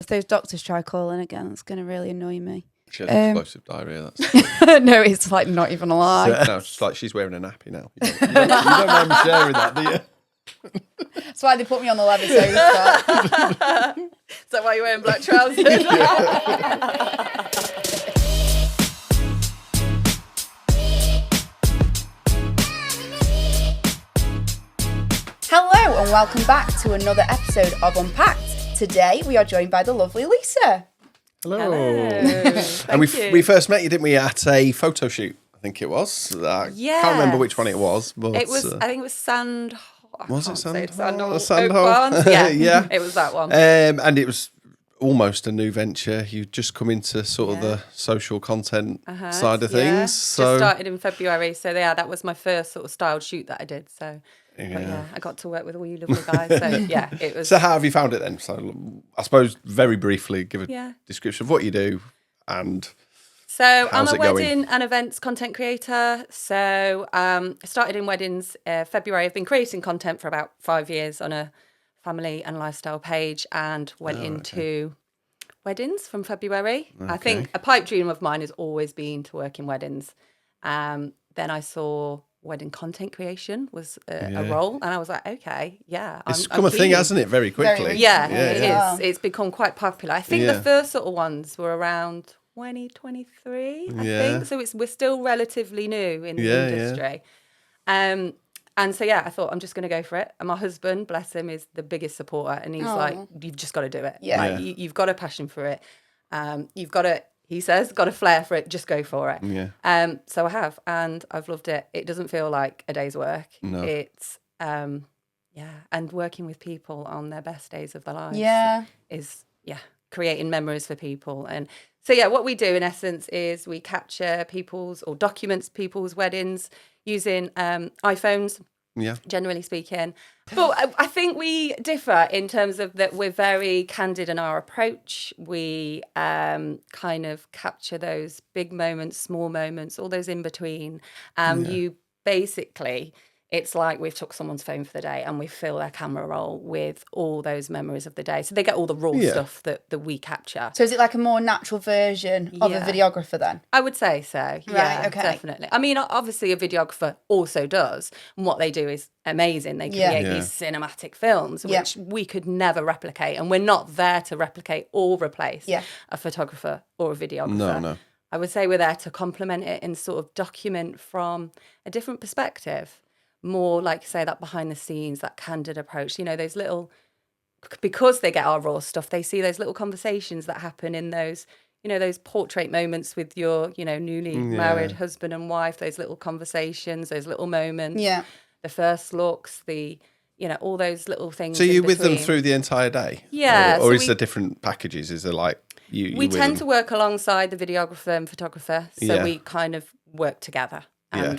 if those doctors try calling again, it's going to really annoy me. She has explosive diarrhea. That's No, it's like not even a lie. no, it's like she's wearing a nappy now. You don't mind me sharing that, do you? That's why they put me on the leather sofa. Is that why you're wearing black trousers? Hello and welcome back to another episode of Unpacked. Today we are joined by the lovely Lisa. Hello. And we first met you, didn't we, at a photo shoot? I think it was. I can't remember which one it was. But, it was. I think it was Sand. Was it Sandhole? Sandhole? Yeah, yeah. It was that one. And it was almost a new venture. You'd just come into sort of the social content side of things. So just started in February. So that was my first sort of styled shoot that I did. So. But I got to work with all you lovely guys. So it was. So how have you found it then? So I suppose very briefly, give a description of what you do and. So I'm a wedding and events content creator. So I started in weddings February. I've been creating content for about 5 years on a family and lifestyle page, and went into weddings from February. Okay. I think a pipe dream of mine has always been to work in weddings. Then I saw wedding content creation was a role, and I was like, okay, it's become a thing, hasn't it, very quickly? It is. It's become quite popular. I think the first sort of ones were around 2023, I think. So we're still relatively new in the industry. And so, I thought I'm just going to go for it. And my husband, bless him, is the biggest supporter. And he's like, you've just got to do it. You've got a passion for it. You've got to, he says, got a flair for it. Just go for it. Yeah. So I have, and I've loved it. It doesn't feel like a day's work. No. It's, and working with people on their best days of their lives is, creating memories for people. And so, what we do in essence is we capture documents people's weddings using iPhones, generally speaking. But I think we differ in terms of that we're very candid in our approach. We kind of capture those big moments, small moments, all those in between. You basically... It's like we've took someone's phone for the day and we fill their camera roll with all those memories of the day. So they get all the raw stuff that we capture. So is it like a more natural version of a videographer then? I would say so. Definitely. I mean, obviously a videographer also does. And what they do is amazing. They create these cinematic films, which we could never replicate. And we're not there to replicate or replace a photographer or a videographer. No. I would say we're there to complement it and sort of document from a different perspective. More like, say, that behind the scenes, that candid approach, those little, because they get our raw stuff, they see those little conversations that happen in those, those portrait moments with your, newly married husband and wife, those little conversations, those little moments, the first looks, all those little things. So you're with them through the entire day? Yeah. Or is there different packages? Is there like we tend to work alongside the videographer and photographer. So we kind of work together. And at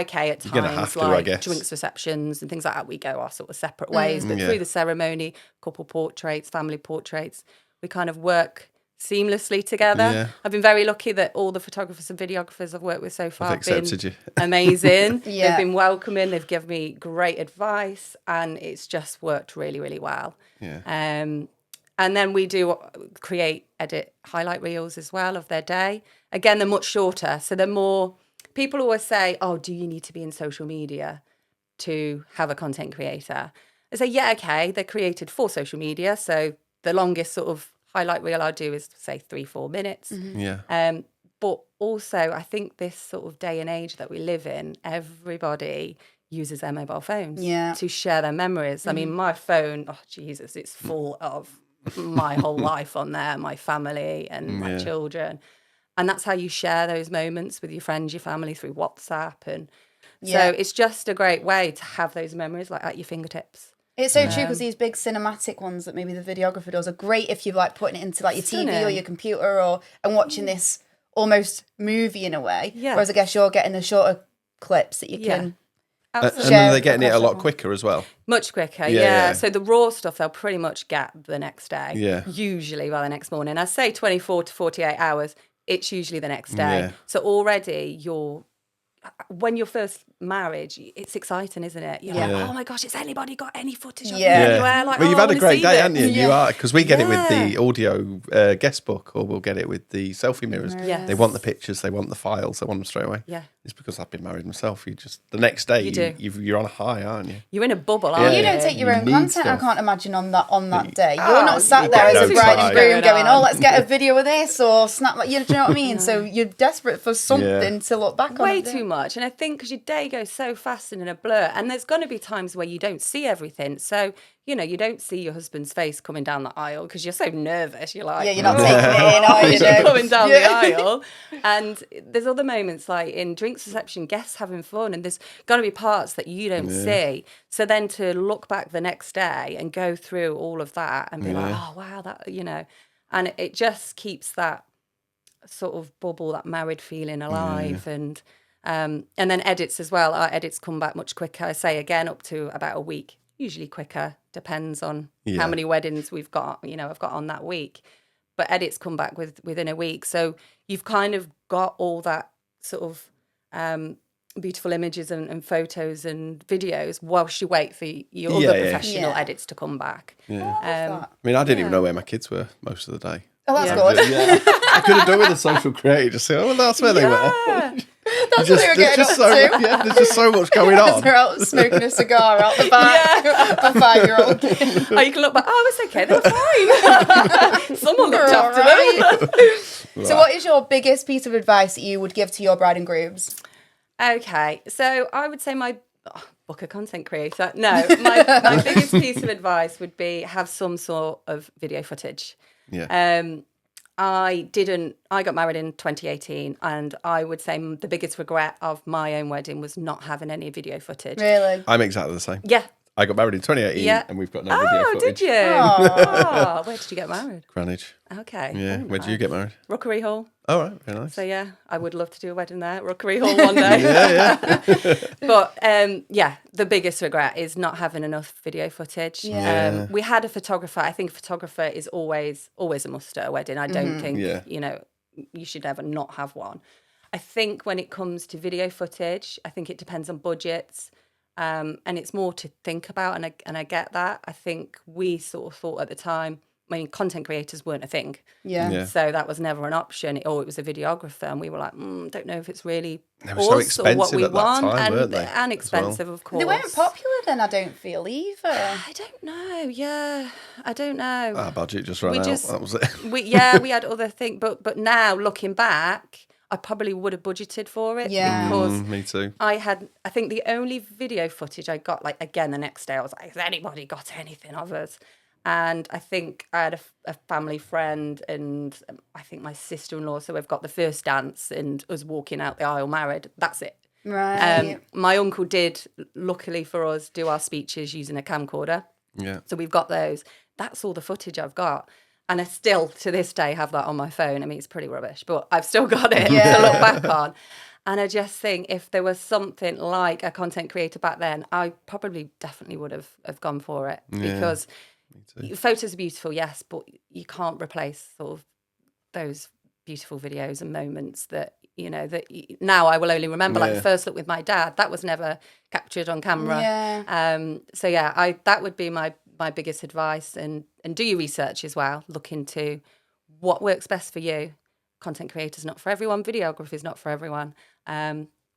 times, like drinks receptions and things like that, we go our sort of separate ways. But through the ceremony, couple portraits, family portraits, we kind of work seamlessly together. Yeah. I've been very lucky that all the photographers and videographers I've worked with so far have been amazing. They've been welcoming, they've given me great advice, and it's just worked really, really well. Yeah. And then we do edit highlight reels as well of their day. Again, they're much shorter, so they're more... People always say, do you need to be in social media to have a content creator? I say, they're created for social media. So the longest sort of highlight reel I do is, say, 3-4 minutes. Mm-hmm. Yeah. But also, I think this sort of day and age that we live in, everybody uses their mobile phones to share their memories. Mm-hmm. I mean, my phone, it's full of my whole life on there, my family and my children. And that's how you share those moments with your friends, your family through WhatsApp. And so it's just a great way to have those memories like at your fingertips. It's so true, because these big cinematic ones that maybe the videographer does are great if you're like putting it into like your TV or your computer and watching this almost movie in a way. Yeah. Whereas I guess you're getting the shorter clips that you can and then they're getting it a lot quicker as well. Much quicker, yeah. So the raw stuff they'll pretty much get the next day, usually by the next morning. I say 24 to 48 hours. It's usually the next day. Yeah. So already you're when you're first married, it's exciting, isn't it? You're like, oh my gosh, has anybody got any footage of me anywhere? Like, well, you've had a great day, haven't you? Yeah. You are, because we get it with the audio guest book, or we'll get it with the selfie mirrors. Yes. They want the pictures, they want the files, they want them straight away. Yeah. It's because I've been married myself. You just, the next day, you're on a high, aren't you? You're in a bubble, aren't you? You don't take your own content, stuff. I can't imagine, on that day. You're not sat there as a no bride and time. groom going, oh, let's get a video of this, or snap, do you know what I mean? So you're desperate for something to look back on. Way too much. And I think because your day goes so fast and in a blur, and there's going to be times where you don't see everything. So, you know, you don't see your husband's face coming down the aisle because you're so nervous. You're like, you're not taking it in, are you? Coming down the aisle. And there's other moments like in drinks reception, guests having fun, and there's going to be parts that you don't see. So then to look back the next day and go through all of that and be like, oh, wow, that, you know, and it just keeps that sort of bubble, that married feeling alive. And then edits as well. Our edits come back much quicker. I say again, up to about a week, usually quicker. Depends on how many weddings I've got on that week. But edits come back within a week. So you've kind of got all that sort of beautiful images and photos and videos whilst you wait for your other professional edits to come back. I mean, I didn't even know where my kids were most of the day. Oh, that's good. I could have done with a social creator, just say, oh, well, that's where they were. That's what they were getting up to. There's just so much going on. They're out smoking a cigar out the back. A 5-year-old kid. Oh, you can look back, oh, it's okay, they're fine. Someone looked after them. So what is your biggest piece of advice that you would give to your bride and grooms? Okay, so I would say book a content creator. No, my biggest piece of advice would be have some sort of video footage. Yeah. I got married in 2018, and I would say the biggest regret of my own wedding was not having any video footage. Really? I'm exactly the same. Yeah. I got married in 2018 and we've got no video footage. Oh, did you? Oh, where did you get married? Greenwich. Okay. Yeah. Where did you get married? Rookery Hall. Oh, right. Very nice. So, yeah, I would love to do a wedding there, Rookery Hall one day. But, the biggest regret is not having enough video footage. Yeah. We had a photographer. I think a photographer is always a must at a wedding. I don't think, you should ever not have one. I think when it comes to video footage, I think it depends on budgets. And it's more to think about, and I get that. I think we sort of thought at the time, I mean, content creators weren't a thing. Yeah. So that was never an option. It was a videographer, and we were like, don't know if it's really so expensive or what we at that want, time, weren't they? And expensive, of course. They weren't popular then, I don't feel, either. I don't know. Yeah, I don't know. Our budget just ran out. That was it. We had other things, but now looking back, I probably would have budgeted for it. Yeah. Because me too. I think the only video footage I got, like, again, the next day, I was like, has anybody got anything of us? And I think I had a family friend, and I think my sister-in-law, so we've got the first dance and us walking out the aisle married. That's it. Right. My uncle did, luckily for us, do our speeches using a camcorder. Yeah. So we've got those. That's all the footage I've got. And I still, to this day, have that on my phone. I mean, it's pretty rubbish, but I've still got it to look back on. And I just think if there was something like a content creator back then, I probably definitely would have gone for it. Because photos are beautiful, yes, but you can't replace sort of those beautiful videos and moments that, now I will only remember, like the first look with my dad. That was never captured on camera. Yeah. That would be my biggest advice, and do your research as well. Look into what works best for you. Content creators not for everyone. Videography is not for everyone.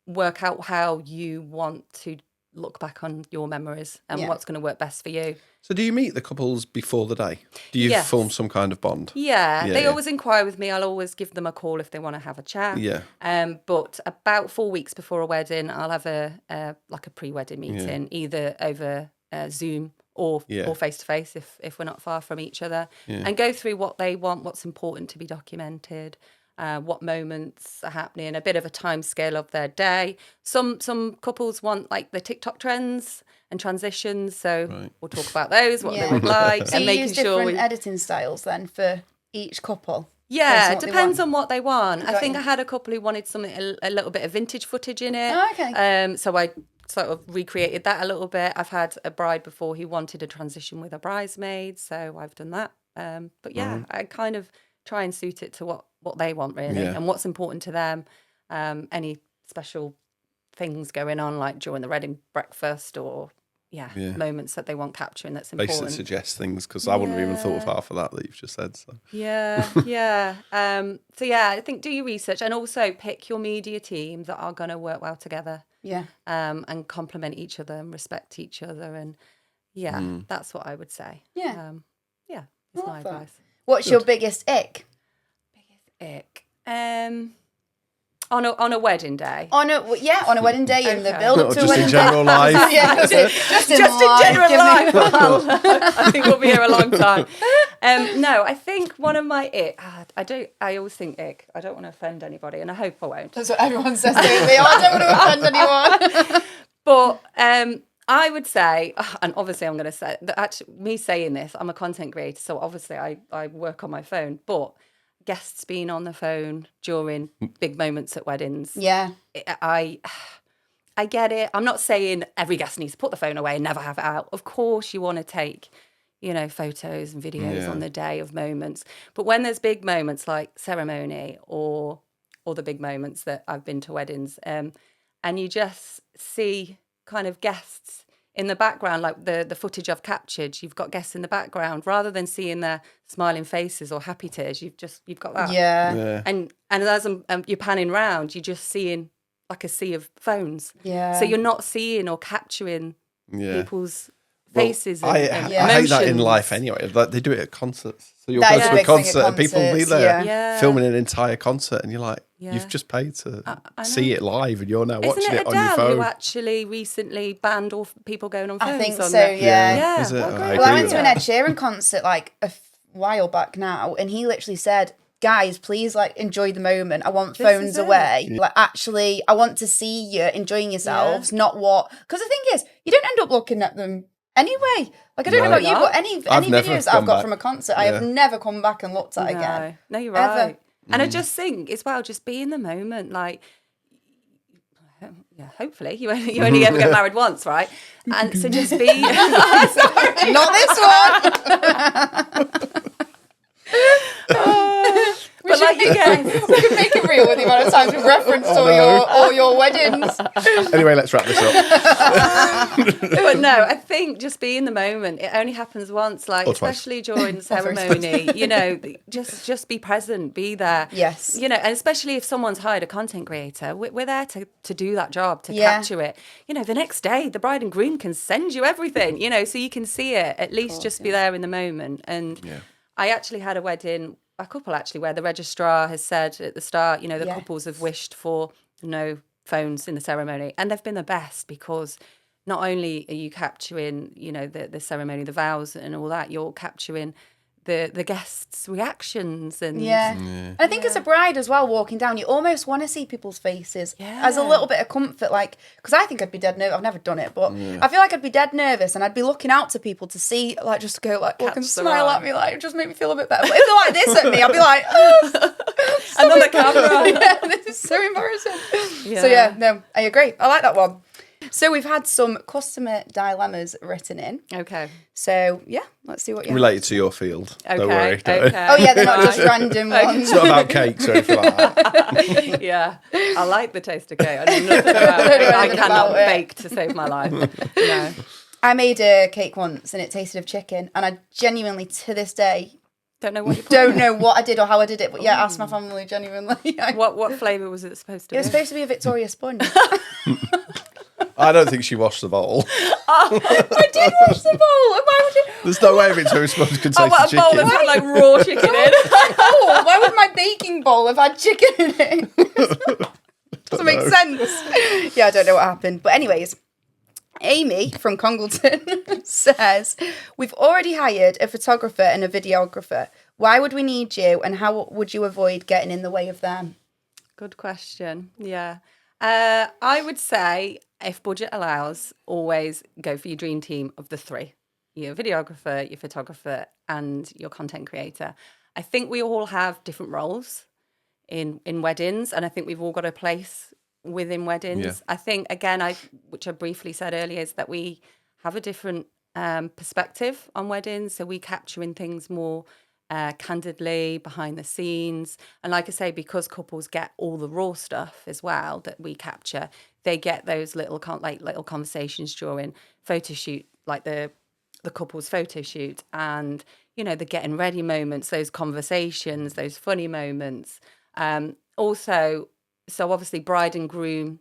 Work out how you want to look back on your memories and what's going to work best for you. So do you meet the couples before the day? Do you form some kind of bond? Yeah, they always inquire with me. I'll always give them a call if they want to have a chat. Yeah. But about 4 weeks before a wedding, I'll have a pre-wedding meeting, either over Zoom or face-to-face if we're not far from each other, and go through what they want, what's important to be documented, what moments are happening, a bit of a time scale of their day. Some couples want like the TikTok trends and transitions, so we'll talk about those, what they would like, so and making use sure different editing styles then for each couple. Yeah, it depends on what they want. I think I had a couple who wanted something a little bit of vintage footage in it. Oh, okay. So I sort of recreated that a little bit. I've had a bride before who wanted a transition with a bridesmaid, so I've done that. But I kind of try and suit it to what they want really, and what's important to them. Any special things going on, like during the wedding breakfast or moments that they want capturing that's important. Basically suggest things, because I wouldn't have even thought of half of that you've just said. So. Yeah. I think do your research and also pick your media team that are going to work well together. Yeah. And complement each other and respect each other. And that's what I would say. Yeah. It's my advice. What's your biggest ick? On a wedding day. On a wedding day in the build up to a just wedding in general day. life. just in general life. Well, I think we'll be here a long time. No, I think one of my ick. I always think ick. I don't want to offend anybody, and I hope I won't. That's what everyone says to me. I don't want to offend anyone. But I would say, and obviously I'm going to say that actually me saying this, I'm a content creator, so obviously I work on my phone, but guests being on the phone during big moments at weddings. Yeah. I get it. I'm not saying every guest needs to put the phone away and never have it out. Of course you want to take, photos and videos on the day of moments. But when there's big moments like ceremony or the big moments that I've been to weddings, and you just see kind of guests in the background, like the footage I've captured, you've got guests in the background rather than seeing their smiling faces or happy tears. You've got that. Yeah. And as you're panning round, you're just seeing like a sea of phones. Yeah. So you're not seeing or capturing people's faces. I hate that in life anyway. Like they do it at concerts. So you'll go to a concert and people will be there filming an entire concert, and you're like, you've just paid to see it live, and you're now watching it on your phone. Who actually recently banned all people going on phones? I think on so. Yeah. Is it? I went to an Ed Sheeran concert like a while back now, and he literally said, guys, please enjoy the moment. I want phones away. Like actually, I want to see you enjoying yourselves, not what. Because the thing is, you don't end up looking at them anyway. Like I don't know about you, but any videos that I've got from a concert, I have never come back and looked at again. No, you're right. And I just think as well, just be in the moment. Like, hopefully you only ever get married once, right? And so just be. Not this one. But like you guys, we could make it real with the amount of times we've referenced all your weddings. Anyway, let's wrap this up. But no, I think just be in the moment. It only happens once, like especially during the ceremony. Just be present, be there. Yes. And especially if someone's hired a content creator, we're there to do that job, to capture it. The next day, the bride and groom can send you everything. So you can see it. At least just be there in the moment. And I actually had a wedding. A couple actually where the registrar has said at the start, the couples have wished for no phones in the ceremony, and they've been the best because not only are you capturing, the ceremony, the vows and all that, you're capturing the guests' reactions and And I think as a bride as well, walking down, you almost want to see people's faces as a little bit of comfort, because I think I'd be dead nervous. I've never done it, but I feel like I'd be dead nervous, and I'd be looking out to people to see, just go look and smile at me, just make me feel a bit better. But if they're like this at me, I'll be like, another camera. This is so embarrassing. So no, I agree. I like that one. So we've had some customer dilemmas written in. Okay. So let's see what you related to your field. Okay. Don't worry. Okay. Oh yeah, they're not just random ones. It's not about cakes or anything like that. I like the taste of cake. I know nothing about it. I cannot bake to save my life. No. I made a cake once and it tasted of chicken, and I genuinely to this day don't know what I did or how I did it, but asked my family genuinely. What flavour was it supposed to be? It was supposed to be a Victoria sponge. I don't think she washed the bowl. I did wash the bowl. Why would you? There's no way Victoria sponge could taste the a chicken. bowl that's had raw chicken in. Why would my baking bowl have had chicken in it? Doesn't make sense. I don't know what happened. But anyways, Amy from Congleton says, we've already hired a photographer and a videographer. Why would we need you, and how would you avoid getting in the way of them? Good question. I would say, if budget allows, always go for your dream team of the three. Your videographer, your photographer, and your content creator. I think we all have different roles in weddings, and I think we've all got a place within weddings. Yeah. I think, again, which I briefly said earlier, is that we have a different perspective on weddings. So we capturing things more candidly, behind the scenes. And like I say, because couples get all the raw stuff as well that we capture, they get those little conversations during photo shoot, like the couple's photo shoot, and the getting ready moments, those conversations, those funny moments. Also, so obviously bride and groom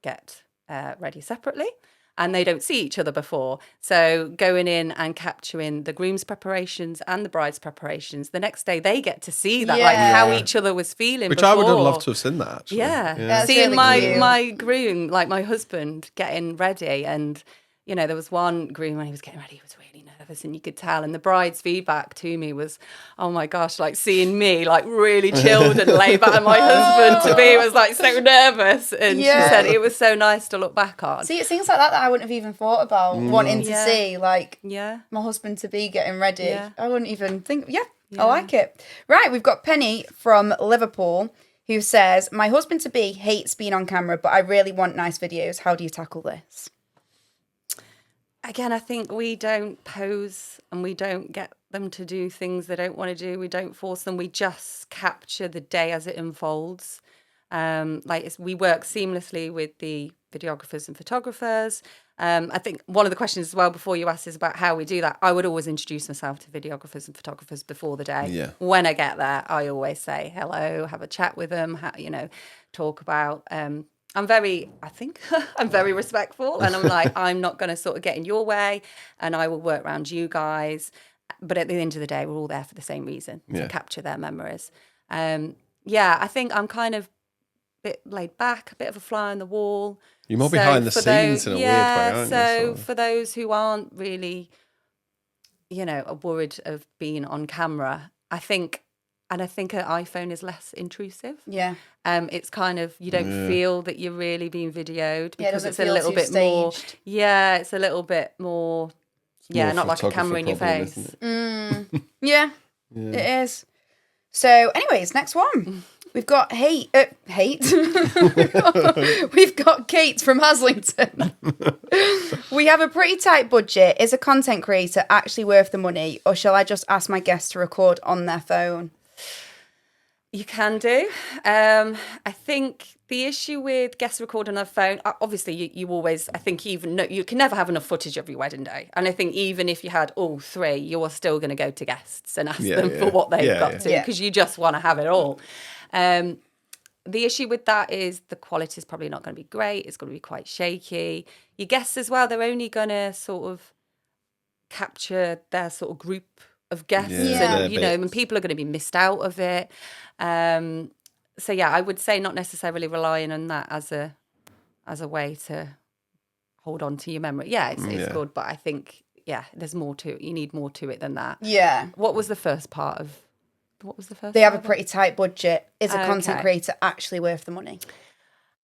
get ready separately, and they don't see each other before. So going in and capturing the groom's preparations and the bride's preparations, the next day they get to see that, like how each other was feeling. Which before. I would have loved to have seen that, actually. Yeah. Seeing really my groom, like my husband, getting ready. And, there was one groom when he was getting ready, he was really nervous, and you could tell. And the bride's feedback to me was, oh my gosh, like seeing me like really chilled and laid back, and my husband to me was like so nervous. And she said it was so nice to look back on. See, it's things like that I wouldn't have even thought about wanting to see, like my husband to be getting ready. Yeah. I wouldn't even think, I like it. Right, we've got Penny from Liverpool who says, my husband to be hates being on camera, but I really want nice videos. How do you tackle this? Again, I think we don't pose and we don't get them to do things they don't want to do. We don't force them. We just capture the day as it unfolds. We work seamlessly with the videographers and photographers. I think one of the questions as well before you asked is about how we do that. I would always introduce myself to videographers and photographers before the day. Yeah. When I get there, I always say hello, have a chat with them, talk about... I'm very respectful, and I'm like, I'm not going to sort of get in your way, and I will work around you guys. But at the end of the day, we're all there for the same reason, to capture their memories. I think I'm kind of a bit laid back, a bit of a fly on the wall. You're more behind the scenes in a weird way, aren't you? So for those who aren't really, worried of being on camera, I think an iPhone is less intrusive. Yeah. It's kind of, you don't feel that you're really being videoed because it's a little bit staged. more. Yeah, it's a little bit more. Yeah, not like a camera in your face. Yeah, it is. So, anyways, next one. We've got hate. We've got Kate from Haslington. We have a pretty tight budget. Is a content creator actually worth the money, or shall I just ask my guests to record on their phone? You can do. I think the issue with guests recording on their phone, obviously you always, I think you can never have enough footage of your wedding day. And I think even if you had all three, you're still going to go to guests and ask them for what they've got to, because you just want to have it all. The issue with that is the quality is probably not going to be great. It's going to be quite shaky. Your guests as well, they're only going to sort of capture their sort of group of guests, and people are going to be missed out of it. I would say not necessarily relying on that as a way to hold on to your memory. It's good, but I think there's more to it. You need more to it than that. Yeah. What was the first part of? What was the first? They have a pretty tight budget. Is a content creator actually worth the money?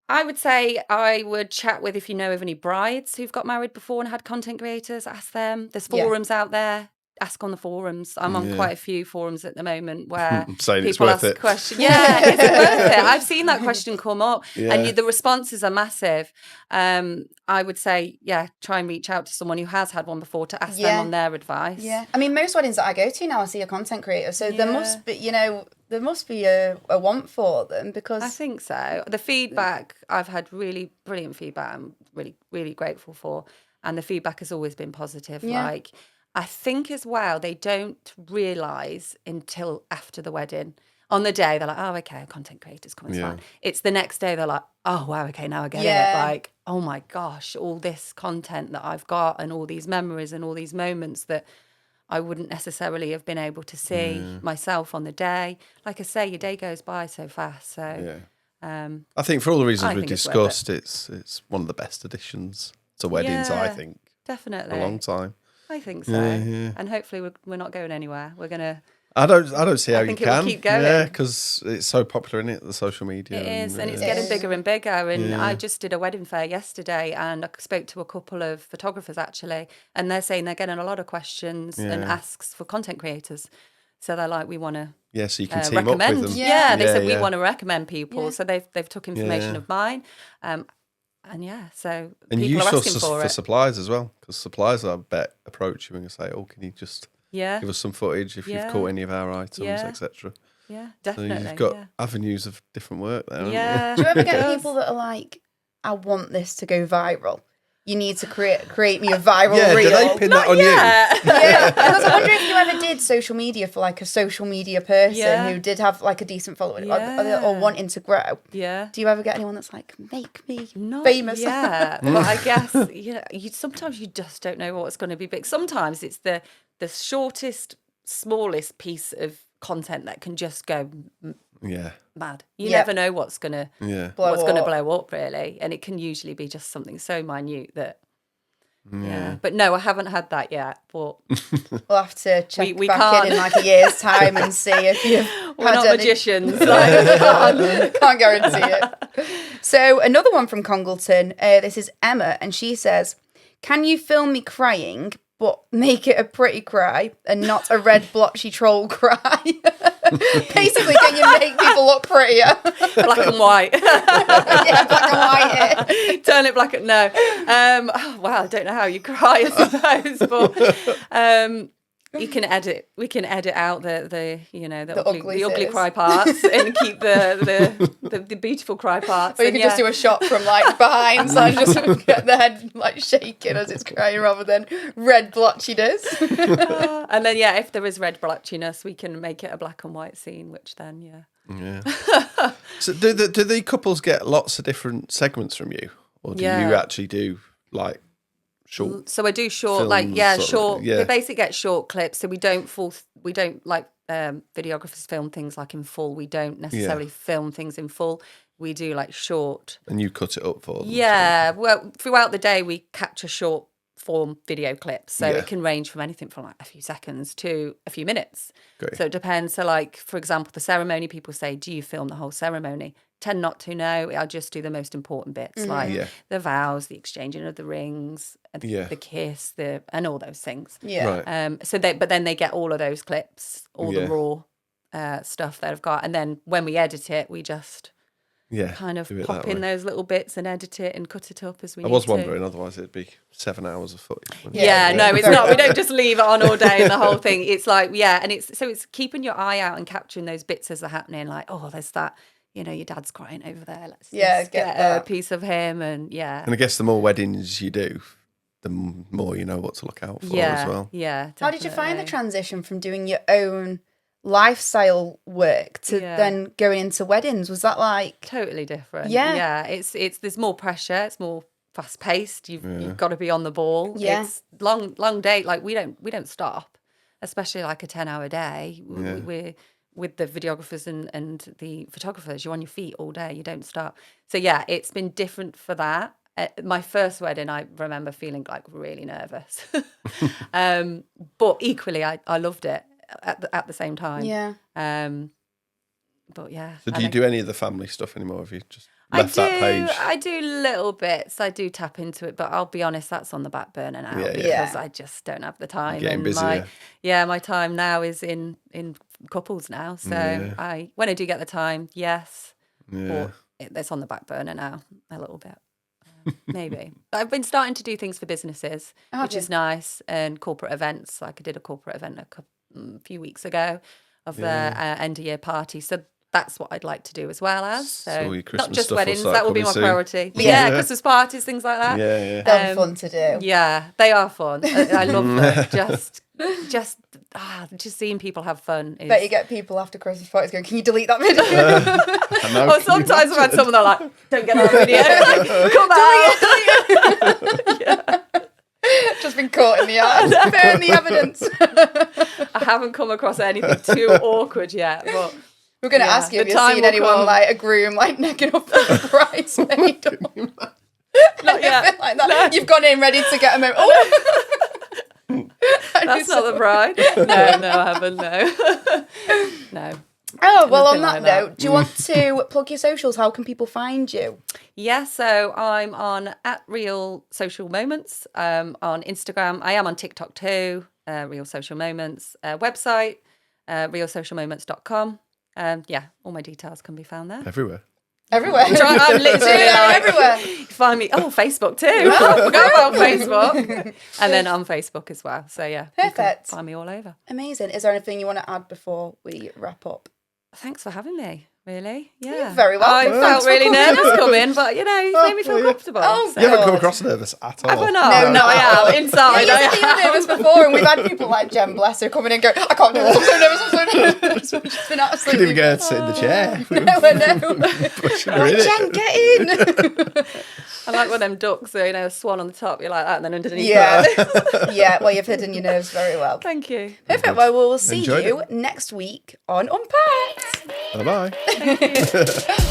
I would say I would chat with, if you know of any brides who've got married before and had content creators, ask them. There's forums out there. Ask on the forums. I'm on quite a few forums at the moment where people ask questions. Yeah, is it worth it? I've seen that question come up, and the responses are massive. I would say, try and reach out to someone who has had one before to ask them on their advice. Yeah, I mean, most weddings that I go to now, I see a content creator, so there must be a want for them, because I think so. The feedback, I've had really brilliant feedback. I'm really, really grateful for, and the feedback has always been positive. Yeah. I think as well, they don't realise until after the wedding. On the day, they're like, oh, okay, content creators coming, it's fine. It's the next day, they're like, oh, wow, okay, now I get it. Like, oh my gosh, all this content that I've got and all these memories and all these moments that I wouldn't necessarily have been able to see myself on the day. Like I say, your day goes by so fast. So, I think for all the reasons we've discussed, it's one of the best additions to weddings, I think. Definitely. For a long time. I think so, and hopefully we're not going anywhere. We're gonna. I don't see how you can. Will keep going. Yeah, because it's so popular, isn't it? The social media. It is, and it's getting bigger and bigger. And I just did a wedding fair yesterday, and I spoke to a couple of photographers actually, and they're saying they're getting a lot of questions and asks for content creators. So they're like, we want to. Yeah, so you can team recommend. Up with them. Yeah, they said we want to recommend people. Yeah. So they've took information of mine. And so people are asking for it. For suppliers as well, because suppliers I bet approach you and say, "Oh, can you just give us some footage if you've caught any of our items, etc." Yeah, definitely. So you've got avenues of different work there. Yeah. Do you ever get people that are like, I want this to go viral. You need to create me a viral reel. Yeah, do they pin that on you? Yeah, because I wonder if you ever did social media for like a social media person who did have like a decent following or wanting to grow. Yeah. Do you ever get anyone that's like, make me famous? Yeah, but I guess sometimes you just don't know what's going to be big. Sometimes it's the shortest, smallest piece of content that can just go mad. You never know what's gonna blow up really, and it can usually be just something so minute that. Yeah, but no, I haven't had that yet. But we'll have to check back in like a year's time and see if you've. We're not magicians. Can't guarantee it. So another one from Congleton. This is Emma, and she says, "Can you film me crying, but make it a pretty cry and not a red blotchy troll cry?" Basically, can you make people look prettier? Black and white. Yeah, black and white. Turn it black and no. I don't know how you cry, I suppose, but you can edit. We can edit out the ugly cry parts and keep the beautiful cry parts. Or you can just do a shot from like behind, so just get the head like shaking as it's crying rather than red blotchiness. And then if there is red blotchiness, we can make it a black and white scene, which then Yeah. So do the couples get lots of different segments from you, or do you actually do like? Short. So I do short, short. They basically get short clips. So we don't like videographers film things like in full. We don't necessarily film things in full. We do like short. And you cut it up for them. Yeah. Well, throughout the day we capture short form video clips. So it can range from anything from like a few seconds to a few minutes. Great. So it depends. So like, for example, the ceremony, people say, do you film the whole ceremony? Tend not to, no. I'll just do the most important bits, like the vows, the exchanging of the rings, the kiss, and all those things. Yeah. Right. But then they get all of those clips, all the raw stuff that I've got, and then when we edit it, we just kind of pop in those little bits and edit it and cut it up as we need to. I was wondering, otherwise it'd be 7 hours of footage. No, it's not. We don't just leave it on all day and the whole thing. It's like, and it's keeping your eye out and capturing those bits as they're happening. Like, oh, there's that. Your dad's crying over there. Let's get a piece of him, and And I guess the more weddings you do, the more you know what to look out for as well. Yeah. Definitely. How did you find the transition from doing your own lifestyle work to then going into weddings? Was that like totally different? Yeah. It's there's more pressure. It's more fast paced. You've got to be on the ball. Yeah. It's long day. Like we don't stop, especially like a 10-hour day. We're with the videographers and the photographers, you're on your feet all day, you don't stop. So it's been different for that. My first wedding, I remember feeling like really nervous, but equally I loved it at the same time. But So do you do any of the family stuff anymore? Have you just left that page? I do little bits. I do tap into it, but I'll be honest, that's on the back burner now because I just don't have the time. Getting busy. My time now is in couples now. So when I do get the time, but it's on the back burner now a little bit. Maybe. I've been starting to do things for businesses, which is nice, and corporate events. Like I did a corporate event a few weeks ago of the end of year party. So that's what I'd like to do as well as. So not just weddings, that will be my priority. But Christmas parties, things like that. They're fun to do. Yeah, they are fun. I love them. Just seeing people have fun. Bet you get people after Christmas parties going, can you delete that video? Or sometimes I've had someone that like, don't get that video. Come out. Just been caught in the act. Burn the evidence. I haven't come across anything too awkward yet, but we're going to ask you if you've seen anyone like a groom like necking up a bridesmaid. Not yet. Like that. No. You've gone in ready to get them out. That's not the bride. No, I haven't. No. Oh, well, on that note, do you want to plug your socials? How can people find you? Yeah, so I'm on @RealSocialMoments on Instagram. I am on TikTok too, Real Social Moments. Website, realsocialmoments.com. All my details can be found there. Everywhere. I'm literally everywhere. You find me. Facebook too. I forgot about Facebook. And then on Facebook as well. So perfect. Find me all over. Amazing. Is there anything you want to add before we wrap up? Thanks for having me. Really? Yeah. You're very well. I felt really nervous coming, but you made me feel comfortable. You haven't come across nervous at all. Have I not? No, I am. Inside, I am. You've been nervous before, and we've had people like Jen, bless her, come in and go, I can't do it, I'm so nervous. It's been absolutely... Couldn't even get her to sit in the chair. No, I know. Jen, get in. I like one of them ducks, so, a swan on the top, you're like that, and then underneath. Yeah. Yeah, well, you've hidden your nerves very well. Thank you. Perfect. Well, we'll see you next week on Unpacked. Bye-bye. Thank you.